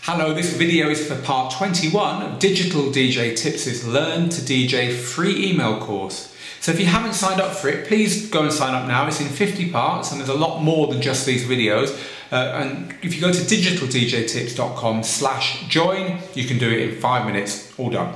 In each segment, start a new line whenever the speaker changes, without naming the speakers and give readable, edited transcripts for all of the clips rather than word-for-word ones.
Hello, this video is for part 21 of Digital DJ Tips' Learn to DJ free email course. So if you haven't signed up for it, please go and sign up now. It's in 50 parts and there's a lot more than just these videos. And if you go to digitaldjtips.com/join, you can do it in 5 minutes, all done.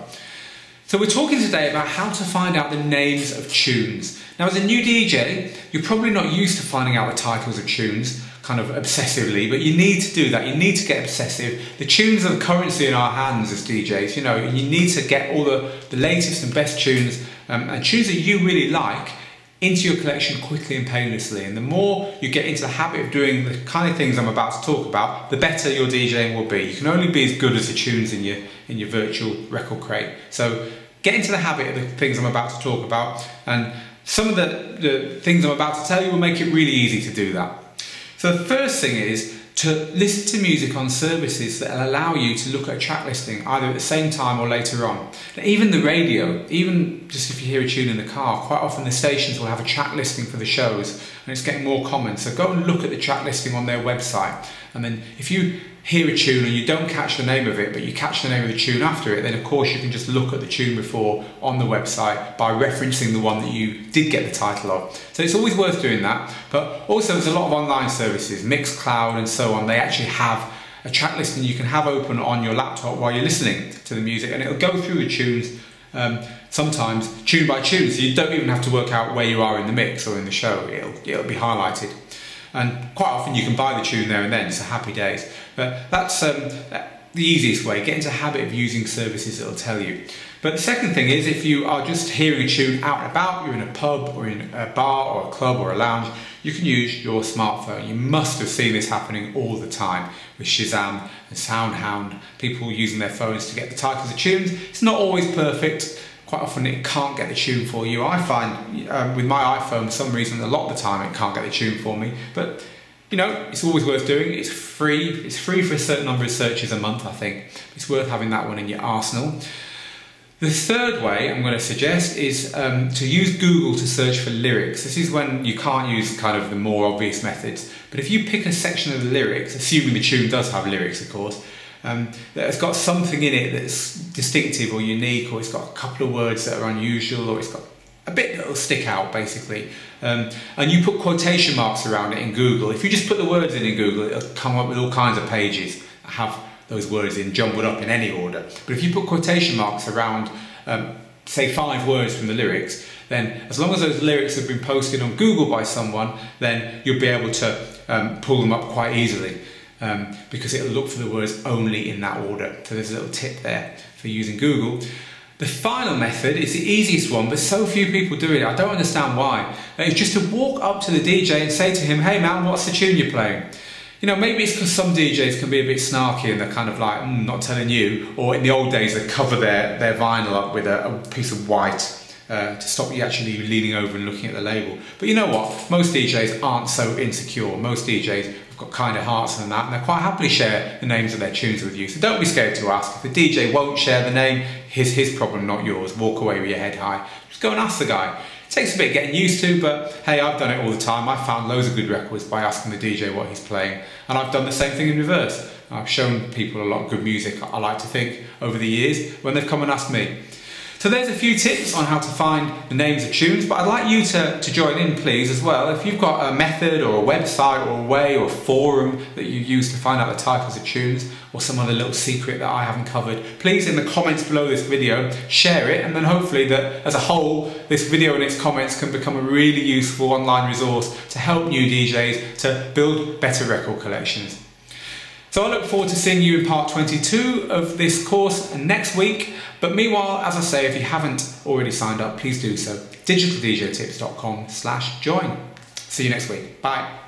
So we're talking today about how to find out the names of tunes. Now as a new DJ, you're probably not used to finding out the titles of tunes kind of obsessively, but you need to do that. You need to get obsessive. The tunes are the currency in our hands as DJs, you know, and you need to get all the latest and best tunes and tunes that you really like into your collection quickly and painlessly. And the more you get into the habit of doing the kind of things I'm about to talk about, the better your DJing will be. You can only be as good as the tunes in your virtual record crate. So get into the habit of the things I'm about to talk about, and some of the things I'm about to tell you will make it really easy to do that. So the first thing is to listen to music on services that will allow you to look at a track listing either at the same time or later on. Now, even the radio, even just if you hear a tune in the car, quite often the stations will have a track listing for the shows, and it's getting more common. So go and look at the track listing on their website, and then if you hear a tune and you don't catch the name of it, but you catch the name of the tune after it, then of course you can just look at the tune before on the website by referencing the one that you did get the title of. So it's always worth doing that. But also there's a lot of online services, Mixcloud and so on, they actually have a track listing you can have open on your laptop while you're listening to the music, and it'll go through the tunes sometimes tune by tune, so you don't even have to work out where you are in the mix or in the show. It'll be highlighted. And quite often you can buy the tune there and then, so happy days. But that's the easiest way. Get into the habit of using services that will tell you. But the second thing is, if you are just hearing a tune out and about, you're in a pub or in a bar or a club or a lounge, you can use your smartphone. You must have seen this happening all the time with Shazam and SoundHound, people using their phones to get the titles of tunes. It's not always perfect. Quite often it can't get the tune for you. I find with my iPhone, for some reason, a lot of the time it can't get the tune for me. But you know, it's always worth doing. It's free. It's free for a certain number of searches a month, I think. It's worth having that one in your arsenal. The third way I'm going to suggest is to use Google to search for lyrics. This is when you can't use kind of the more obvious methods. But if you pick a section of the lyrics, assuming the tune does have lyrics, of course, that has got something in it that's distinctive or unique, or it's got a couple of words that are unusual, or it's got a bit that will stick out basically, and you put quotation marks around it in Google. If you just put the words in Google, it'll come up with all kinds of pages that have those words in jumbled up in any order. But if you put quotation marks around say 5 words from the lyrics, then as long as those lyrics have been posted on Google by someone, then you'll be able to pull them up quite easily. Because it'll look for the words only in that order. So there's a little tip there for using Google. The final method is the easiest one, but so few people do it. I don't understand why. It's just to walk up to the DJ and say to him, "Hey man, what's the tune you're playing?" You know, maybe it's because some DJs can be a bit snarky and they're kind of like, not telling you. Or in the old days, they cover their vinyl up with a piece of white to stop you actually leaning over and looking at the label. But you know what? Most DJs aren't so insecure. Most DJs have got kind of hearts and that, and they quite happily share the names of their tunes with you. So don't be scared to ask. If the DJ won't share the name, his problem, not yours. Walk away with your head high. Just go and ask the guy. It takes a bit getting used to, but hey, I've done it all the time. I've found loads of good records by asking the DJ what he's playing. And I've done the same thing in reverse. I've shown people a lot of good music, I like to think, over the years when they've come and asked me. So there's a few tips on how to find the names of tunes, but I'd like you to join in, please, as well. If you've got a method or a website or a way or a forum that you use to find out the titles of tunes, or some other little secret that I haven't covered, please in the comments below this video share it, and then hopefully that as a whole this video and its comments can become a really useful online resource to help new DJs to build better record collections. So I look forward to seeing you in part 22 of this course next week. But meanwhile, as I say, if you haven't already signed up, please do so. digitaldjtips.com/join. See you next week. Bye.